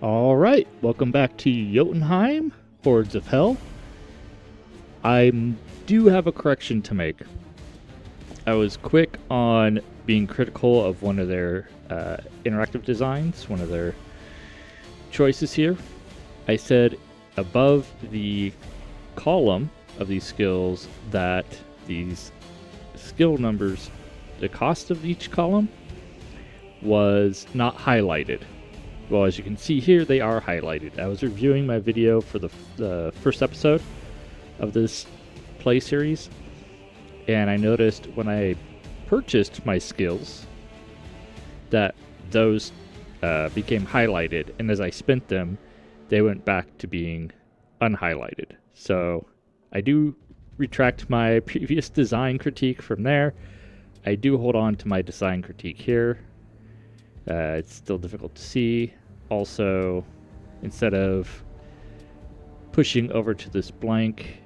Alright, welcome back to Jötunnslayer, Hordes of Hel. I do have a correction to make. I was quick on being critical of one of their interactive designs, one of their choices here. I said above the column of these skills that these skill numbers, the cost of each column, was not highlighted. Well, as you can see here, they are highlighted. I was reviewing my video for the first episode of this play series, and I noticed when I purchased my skills that those became highlighted, and as I spent them, they went back to being unhighlighted. So I do retract my previous design critique from there. I do hold on to my design critique here. It's still difficult to see. Also, instead of pushing over to this blank,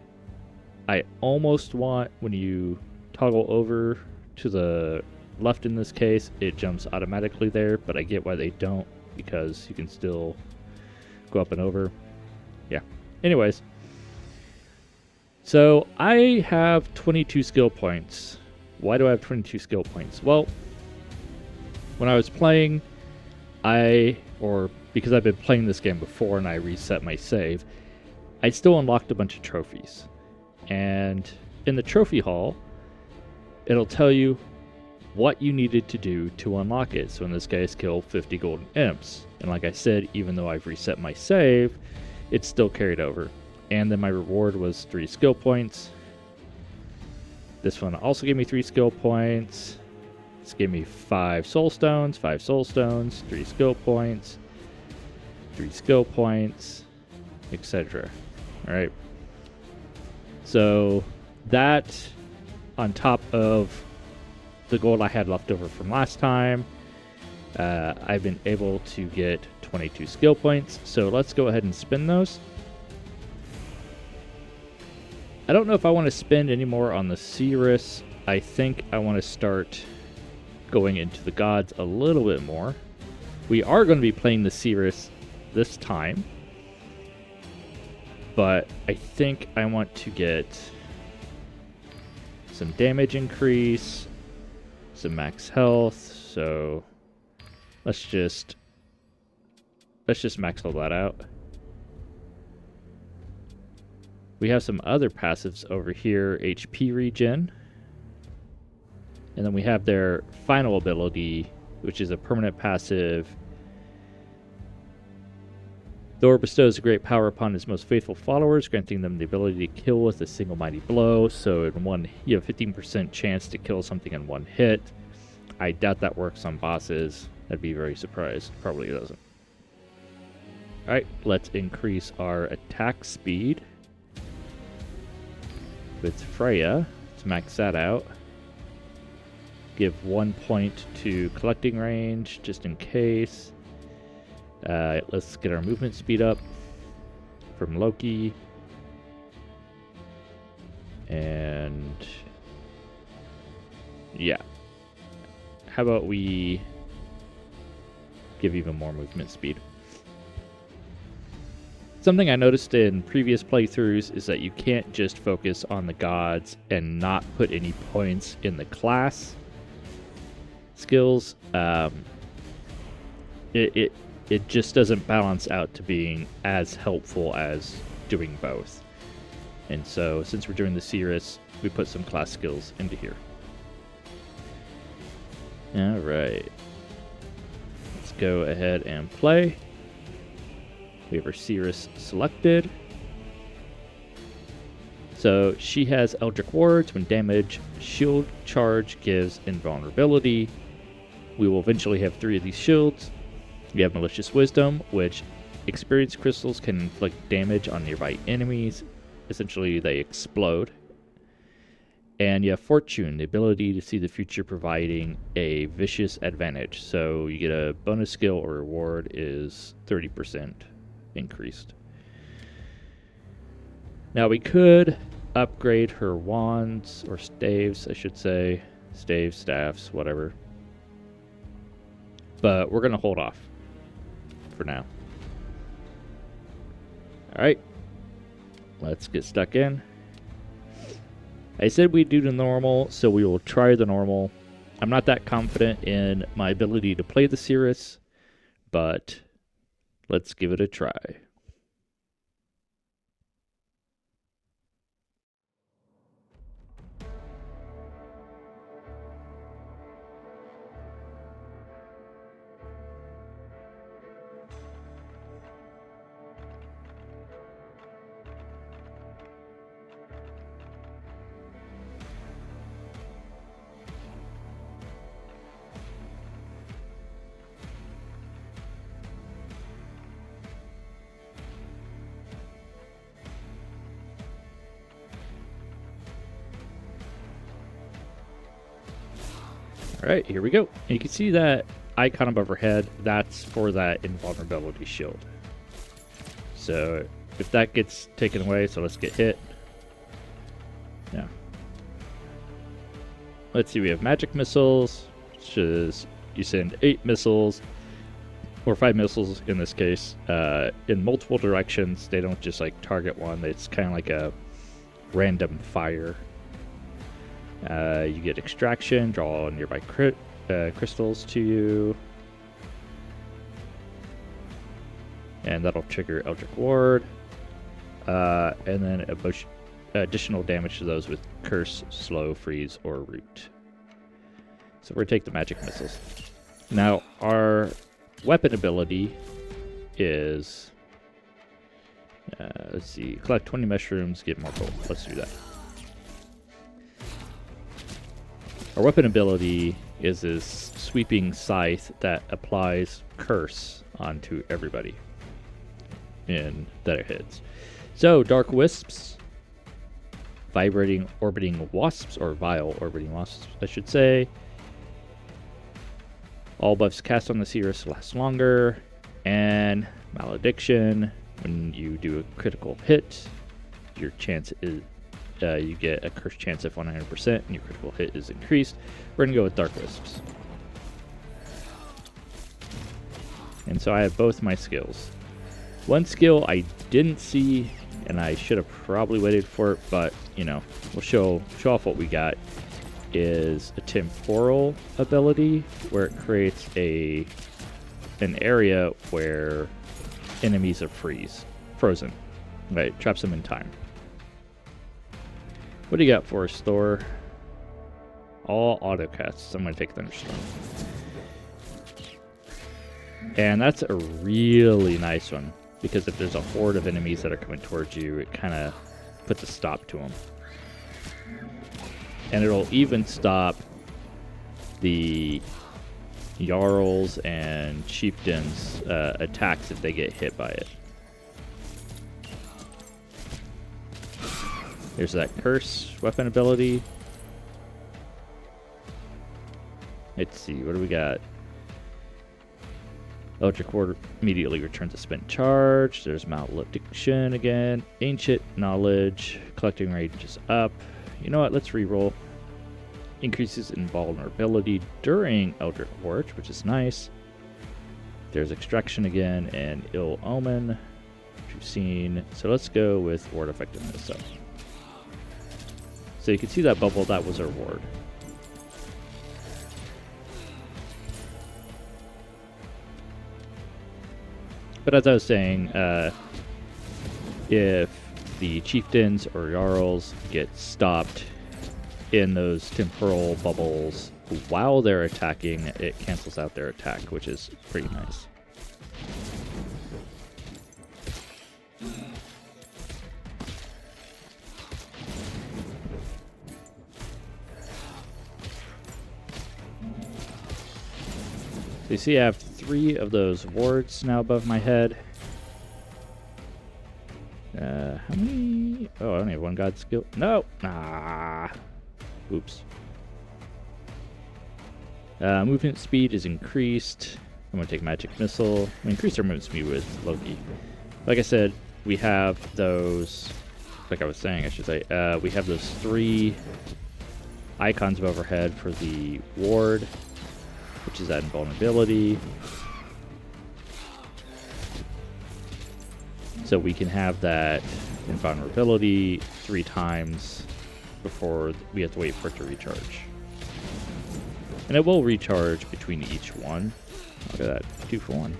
I almost want, when you toggle over to the left in this case, it jumps automatically there, but I get why they don't, because you can still go up and over. Yeah. Anyways, so I have 22 skill points. Why do I have 22 skill points? Well, when I was playing, because I've been playing this game before and I reset my save, I still unlocked a bunch of trophies. And in the trophy hall, it'll tell you what you needed to do to unlock it. So in this case, kill 50 golden imps. And like I said, even though I've reset my save, it's still carried over. And then my reward was 3 skill points. This one also gave me 3 skill points. This gave me 5 soul stones, 3 skill points, 3 skill points, etc. Alright. So that, on top of the gold I had left over from last time, I've been able to get 22 skill points. So let's go ahead and spin those. I don't know if I want to spend any more on the Seeress. I think I want to start going into the gods a little bit more. We are going to be playing the Seeress this time, but I think I want to get some damage increase, some max health, so let's just max all that out. We have some other passives over here, HP regen. And then we have their final ability, which is a permanent passive. Thor bestows a great power upon his most faithful followers, granting them the ability to kill with a single mighty blow. So in one, you have 15% chance to kill something in one hit. I doubt that works on bosses. I'd be very surprised. Probably doesn't. Alright, let's increase our attack speed with Freya to max that out. Give 1 point to collecting range, just in case. Let's get our movement speed up from Loki. And yeah. How about we give even more movement speed? Something I noticed in previous playthroughs is that you can't just focus on the gods and not put any points in the class skills. It just doesn't balance out to being as helpful as doing both. And so since we're doing the Seeress, we put some class skills into here. Alright. Let's go ahead and play. We have our Seeress selected. So she has Eldritch Wards. When damage, shield charge gives invulnerability. We will eventually have 3 of these shields. We have Malicious Wisdom, which experience crystals can inflict damage on nearby enemies. Essentially, they explode. And you have Fortune, the ability to see the future, providing a vicious advantage. So you get a bonus skill or reward is 30% increased. Now we could upgrade her wands, or staves, I should say. Staves, staffs, whatever. But we're going to hold off for now. Alright, let's get stuck in. I said we'd do the normal, so we will try the normal. I'm not that confident in my ability to play the Seeress, but let's give it a try. Alright, here we go. And you can see that icon above our head. That's for that invulnerability shield. So if that gets taken away, so let's get hit. Yeah. Let's see, we have magic missiles, which is you send 8 missiles, or 5 missiles in this case, in multiple directions. They don't just like target one. It's kind of like a random fire. You get extraction, draw nearby crystals to you, and that'll trigger Eldritch Ward, and then additional damage to those with Curse, Slow, Freeze, or Root. So we're going to take the magic missiles. Now, our weapon ability is, let's see, collect 20 mushrooms, get more gold. Let's do that. Our weapon ability is this sweeping scythe that applies curse onto everybody that it hits. So, dark wisps, vibrating orbiting wasps, or vile orbiting wasps, I should say. All buffs cast on the Seeress last longer, and malediction. When you do a critical hit, your chance is you get a curse chance of 100%, and your critical hit is increased. We're going to go with Dark Wisps. And so I have both my skills. One skill I didn't see, and I should have probably waited for it, but, you know, we'll show off what we got, is a temporal ability, where it creates an area where enemies are frozen. Right, traps them in time. What do you got for us, Thor? All autocasts. I'm going to take Thunderstorm. And that's a really nice one, because if there's a horde of enemies that are coming towards you, it kind of puts a stop to them. And it'll even stop the Jarls and Chieftains' attacks if they get hit by it. There's that curse weapon ability. Let's see, what do we got? Eldritch Ward immediately returns a spent charge. There's malediction again. Ancient knowledge. Collecting range is up. You know what? Let's reroll. Increases invulnerability during Eldritch Ward, which is nice. There's extraction again and ill omen, which we've seen. So let's go with ward effectiveness. So you can see that bubble, that was our ward. But as I was saying, if the chieftains or jarls get stopped in those temporal bubbles while they're attacking, it cancels out their attack, which is pretty nice. So you see I have 3 of those wards now above my head. How many? Oh, I only have 1 god skill. No! Oops. Movement speed is increased. I'm going to take Magic Missile. We increased our movement speed with Loki. Like I said, we have those... Like I was saying, I should say. We have those 3 icons above our head for the ward, which is that invulnerability. So we can have that invulnerability 3 times before we have to wait for it to recharge. And it will recharge between each one. Look at that, 2 for 1.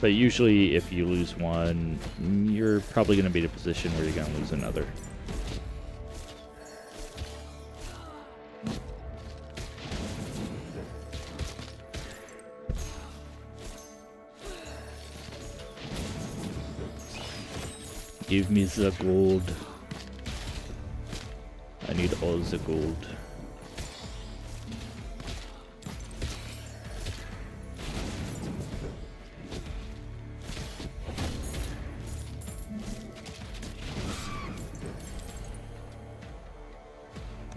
But usually if you lose one, you're probably going to be in a position where you're going to lose another. Give me the gold. I need all the gold.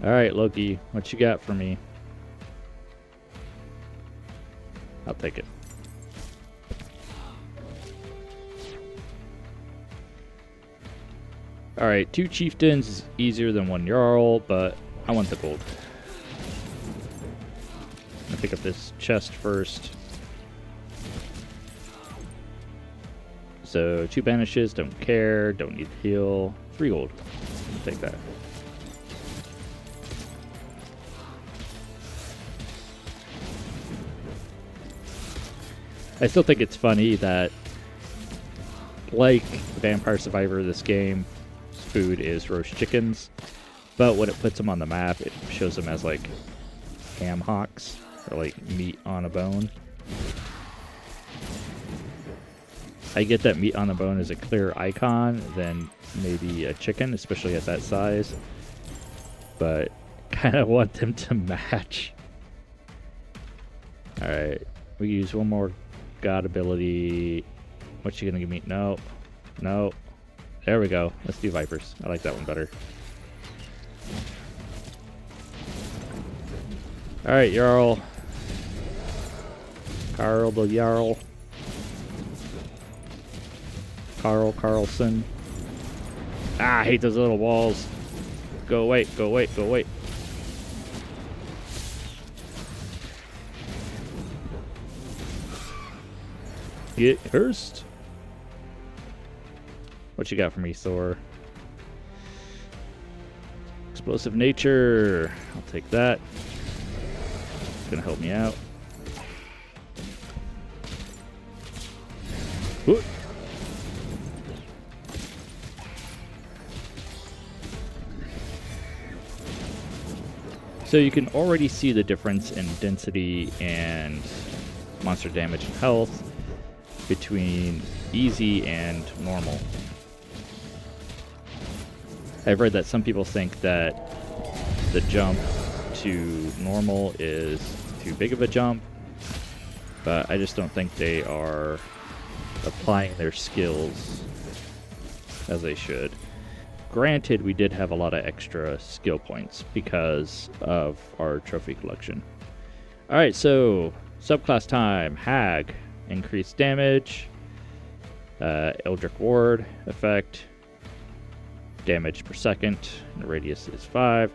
Alright, Loki, what you got for me? I'll take it. Alright, 2 chieftains is easier than 1 jarl, but I want the gold. I'm gonna pick up this chest first. So 2 banishes, don't care, don't need to heal. 3 gold. I'll take that. I still think it's funny that, like Vampire Survivor, this game, food is roast chickens, but when it puts them on the map, it shows them as like ham hocks, or like meat on a bone. I get that meat on the bone is a clearer icon than maybe a chicken, especially at that size, but kind of want them to match. Alright, we use one more god ability. What's she gonna give me? No. No. There we go. Let's do Vipers. I like that one better. Alright, Jarl. Carl the Jarl. Carlson. Ah, I hate those little walls. Go away, go away, go away. Get cursed. What you got for me, Thor? Explosive nature. I'll take that. It's gonna help me out. Whoop. So you can already see the difference in density and monster damage and health between easy and normal. I've read that some people think that the jump to normal is too big of a jump, but I just don't think they are applying their skills as they should. Granted, we did have a lot of extra skill points because of our trophy collection. Alright, so subclass time. Hag. Increased damage. Eldritch Ward effect. Damage per second. The radius is 5.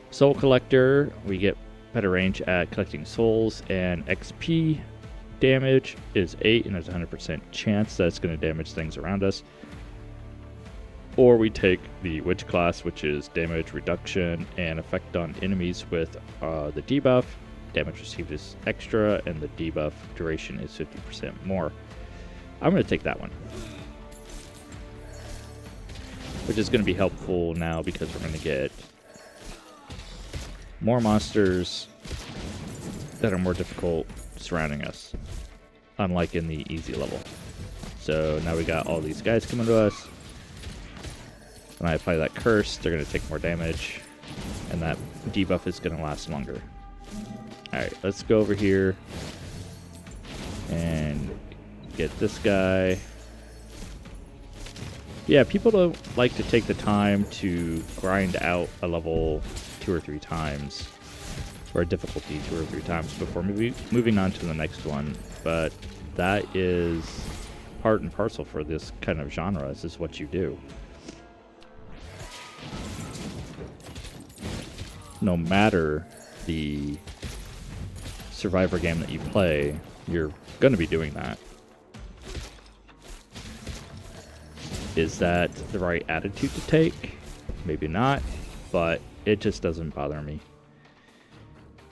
Soul Collector. We get better range at collecting souls, and XP damage is 8, and there's a 100% chance that it's going to damage things around us. Or we take the Witch class, which is damage reduction and effect on enemies with the debuff. Damage received is extra, and the debuff duration is 50% more. I'm going to take that one, which is going to be helpful now because we're going to get more monsters that are more difficult surrounding us, unlike in the easy level. So now we got all these guys coming to us. When I apply that curse, they're going to take more damage, and that debuff is going to last longer. Alright, let's go over here and get this guy. Yeah, people don't like to take the time to grind out a level 2 or 3 times, or a difficulty 2 or 3 times before moving on to the next one, but that is part and parcel for this kind of genre. This is what you do. No matter the survivor game that you play, you're going to be doing that. Is that the right attitude to take? Maybe not, but it just doesn't bother me.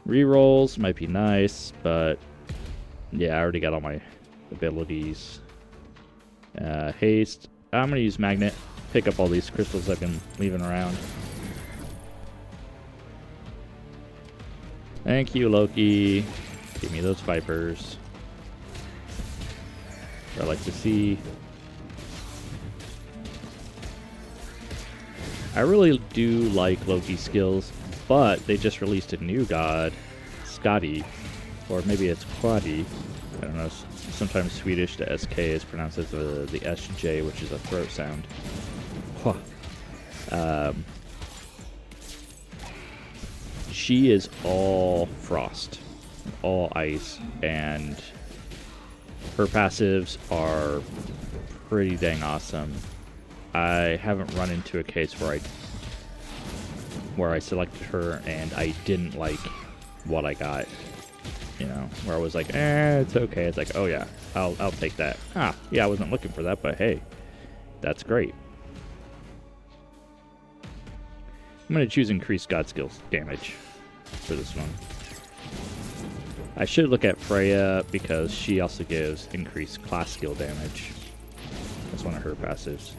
Rerolls might be nice, but yeah, I already got all my abilities. Haste. I'm going to use Magnet. Pick up all these crystals I've been leaving around. Thank you, Loki. Give me those vipers. I like to see. I really do like Loki's skills, but they just released a new god, Scotty, or maybe it's Quadi. I don't know. Sometimes Swedish, the SK is pronounced as the SJ, which is a throat sound. She is all frost, all ice, and her passives are pretty dang awesome. I haven't run into a case where I selected her and I didn't like what I got. You know, where I was like, it's okay. It's like, oh yeah, I'll take that. Yeah, I wasn't looking for that, but hey, that's great. I'm going to choose increased god skills damage for this one. I should look at Freya because she also gives increased class skill damage. That's one of her passives.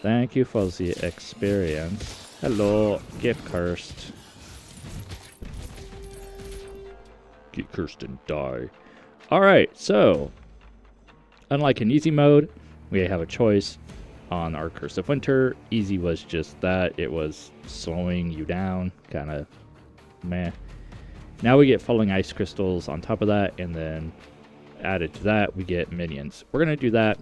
Thank you for the experience. Hello, get cursed. Get cursed and die. Alright, so unlike in easy mode, we have a choice on our Curse of Winter. Easy was just that. It was slowing you down. Kind of meh. Now we get falling ice crystals on top of that, and then added to that, we get minions. We're going to do that.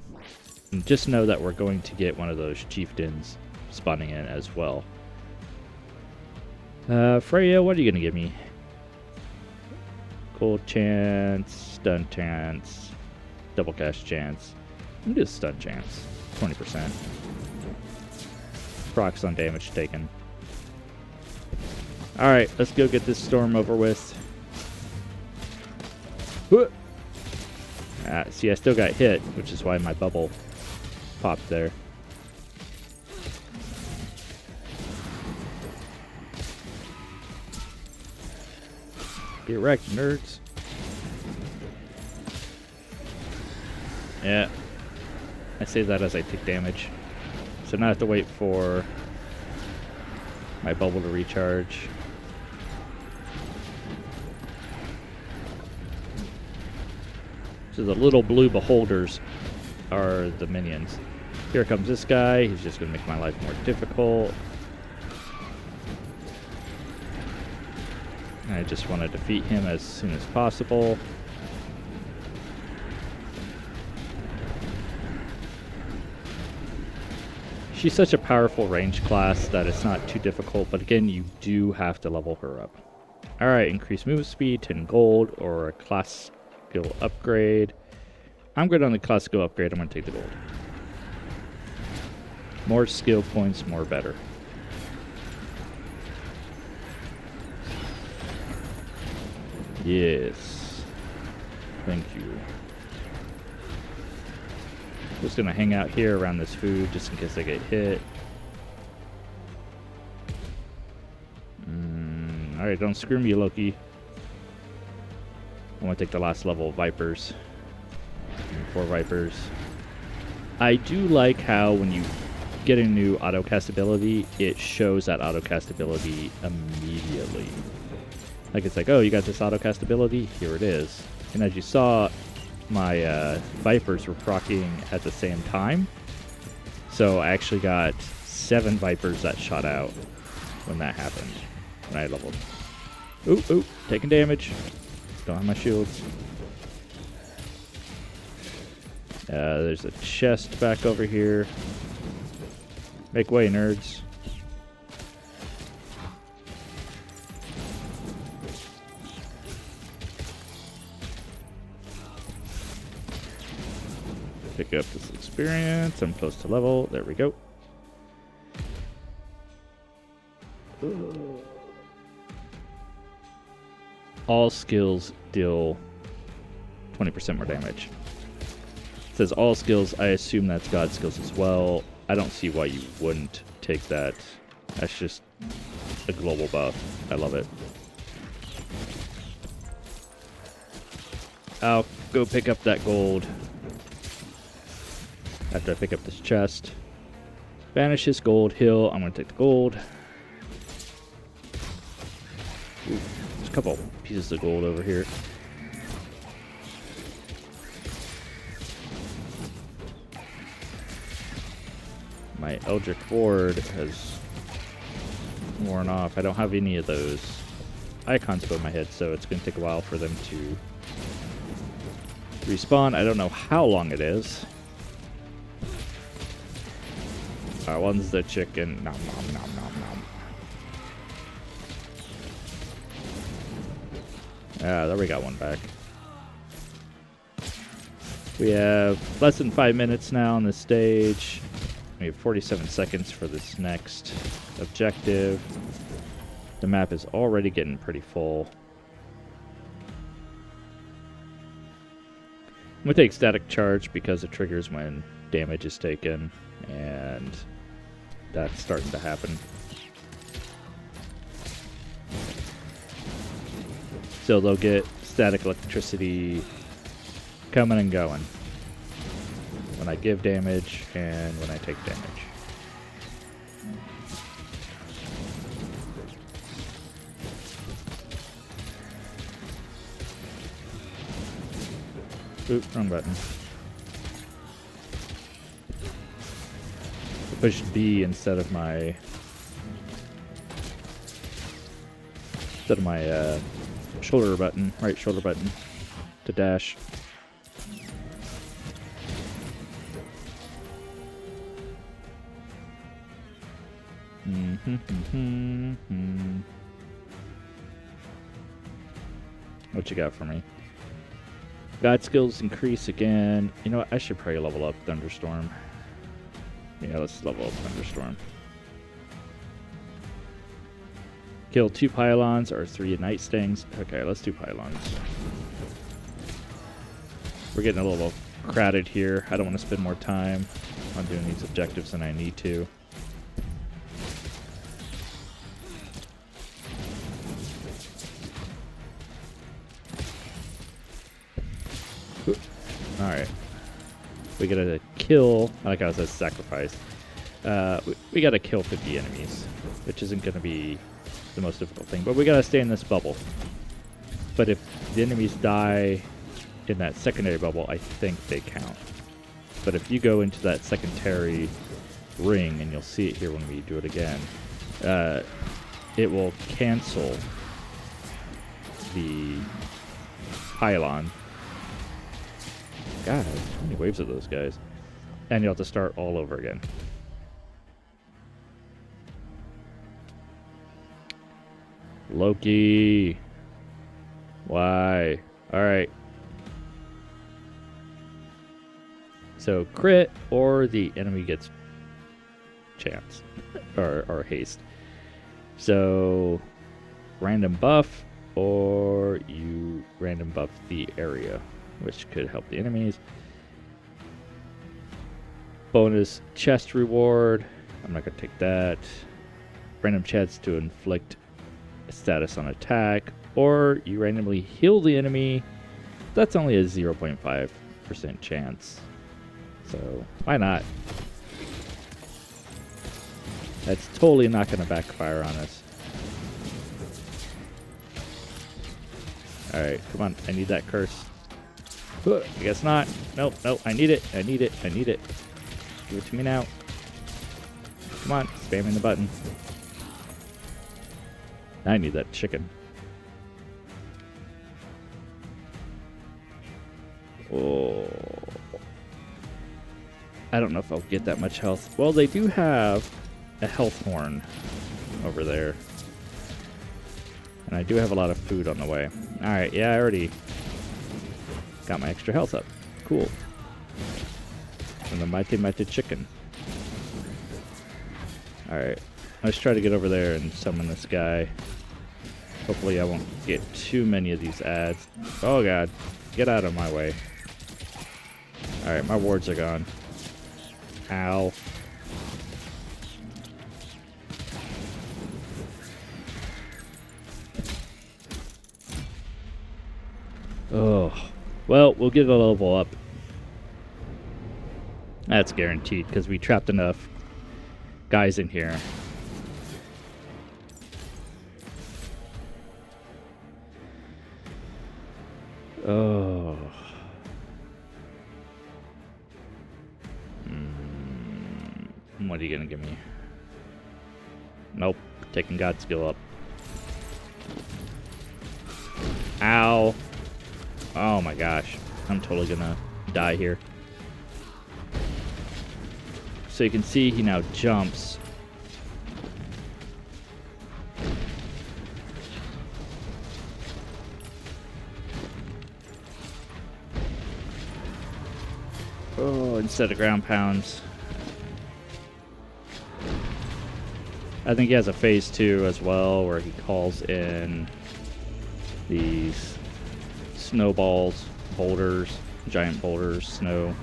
And just know that we're going to get one of those chieftains spawning in as well. Freya, what are you going to give me? Cold chance, stun chance, double cast chance. I'm just stun chance. 20%. Procs on damage taken. Alright, let's go get this storm over with. See, I still got hit, which is why my bubble popped there. Get wrecked, nerds. Yeah. I say that as I take damage. So now I have to wait for my bubble to recharge. So the little blue beholders are the minions. Here comes this guy. He's just going to make my life more difficult. I just want to defeat him as soon as possible. She's such a powerful range class that it's not too difficult, but again, you do have to level her up. Alright, increase move speed, 10 gold, or a class skill upgrade. I'm good on the class skill upgrade. I'm going to take the gold. More skill points, more better. Yes. Thank you. Just gonna hang out here around this food just in case I get hit. Alright, don't screw me, Loki. I want to take the last level of Vipers. 4 Vipers. I do like how when you get a new auto-cast ability, it shows that auto-cast ability immediately. Like it's like, oh, you got this auto-cast ability? Here it is. And as you saw, my Vipers were proccing at the same time. So I actually got 7 Vipers that shot out when that happened. When I leveled. Ooh, taking damage. Don't have my shields. There's a chest back over here. Make way, nerds. Pick up this experience. I'm close to level. There we go. all skills deal 20% more damage. It says all skills, I assume that's God skills as well. I don't see why you wouldn't take that. That's just a global buff. I love it. I'll go pick up that gold after I pick up this chest. Banish this gold, heal. I'm going to take the gold. Ooh, there's a couple pieces of gold over here. My Eldritch Ward has worn off. I don't have any of those icons above my head, so it's going to take a while for them to respawn. I don't know how long it is. One's the chicken. Nom, nom, nom, nom, nom. Ah, there we got one back. We have less than 5 minutes now on this stage. We have 47 seconds for this next objective. The map is already getting pretty full. I'm going to take static charge because it triggers when damage is taken, and that's starting to happen. So they'll get static electricity coming and going when I give damage and when I take damage. Oop, wrong button. I pushed B instead of my shoulder button, right shoulder button to dash. What you got for me? God skills increase again. You know what? I should probably level up Thunderstorm. Yeah, let's level up Thunderstorm. Kill 2 pylons or 3 night stings. Okay, let's do pylons. We're getting a little crowded here. I don't want to spend more time on doing these objectives than I need to. Alright. We gotta kill, I like how it says sacrifice. We gotta kill 50 enemies, which isn't gonna be the most difficult thing, but we gotta stay in this bubble. But if the enemies die in that secondary bubble, I think they count. But if you go into that secondary ring, and you'll see it here when we do it again, it will cancel the pylon. God, how many waves of those guys? And you'll have to start all over again. Loki. Why? Alright. So crit, or the enemy gets chance. or haste. So random buff, or you random buff the area, which could help the enemies. Bonus chest reward. I'm not going to take that. Random chance to inflict a status on attack. Or you randomly heal the enemy. That's only a 0.5% chance. So why not? That's totally not going to backfire on us. Alright, come on. I need that curse. I guess not. Nope, nope. I need it. I need it. I need it. Give it to me now. Come on. Spamming the button. I need that chicken. Oh. I don't know if I'll get that much health. Well, they do have a health horn over there. And I do have a lot of food on the way. Alright, yeah, I already got my extra health up. Cool. And the mighty chicken. Alright. Let's try to get over there and summon this guy. Hopefully I won't get too many of these ads. Oh god, get out of my way. Alright, my wards are gone. Ow. Oh, well, we'll get a level up. That's guaranteed, because we trapped enough guys in here. Oh. What are you gonna give me? Nope, taking God skill up. Ow. Oh my gosh, I'm totally gonna die here. So you can see he now jumps. Oh, instead of ground pounds. I think he has a phase 2 as well, where he calls in these snowballs, boulders, giant boulders, snow.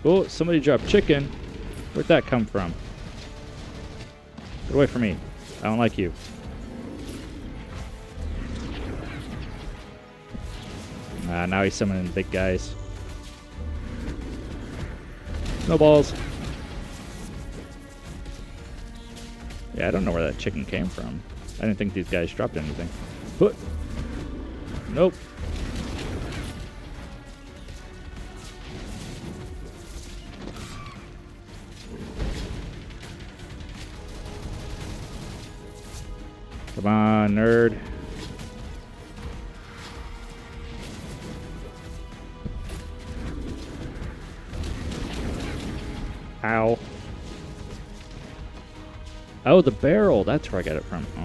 Oh, somebody dropped chicken. Where'd that come from? Get away from me. I don't like you. Now he's summoning big guys. Snowballs. Yeah, I don't know where that chicken came from. I didn't think these guys dropped anything. But nope. Come on, nerd. Ow. Oh, the barrel. That's where I got it from. Oh.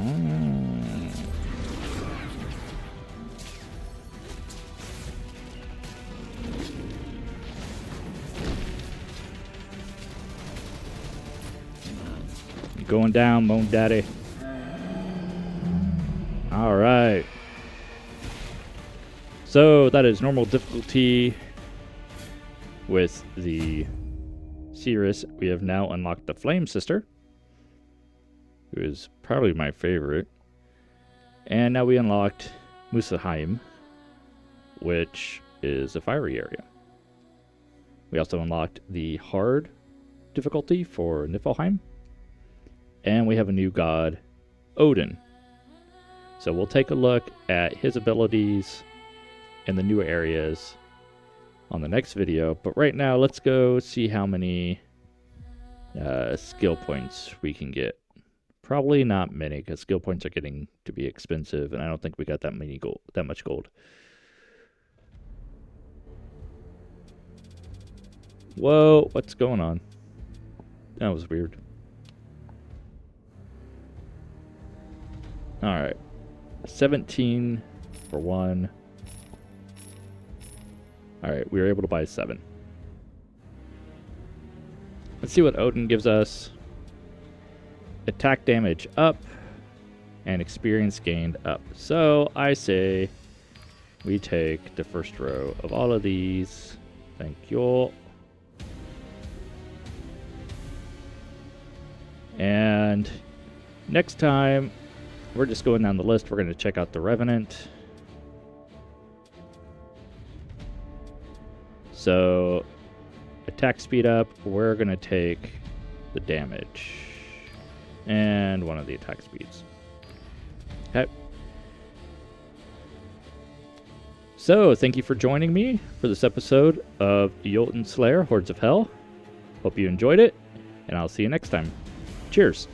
You're going down, Moan Daddy. All right. So that is normal difficulty with the Seeress. We have now unlocked the Flame Sister, who is probably my favorite. And now we unlocked Niflheim, which is a fiery area. We also unlocked the hard difficulty for Niflheim. And we have a new god, Odin. So we'll take a look at his abilities in the new areas on the next video. But right now, let's go see how many skill points we can get. Probably not many, because skill points are getting to be expensive, and I don't think we got that much gold. Whoa, what's going on? That was weird. All right, 17 for 1. All right, we were able to buy 7. Let's see what Odin gives us. Attack damage up and experience gained up. So I say we take the first row of all of these. Thank you. And next time, we're just going down the list. We're going to check out the Revenant. So attack speed up, we're going to take the damage and one of the attack speeds. Okay. So thank you for joining me for this episode of Jotunnslayer, Hordes of Hel. Hope you enjoyed it, and I'll see you next time. Cheers.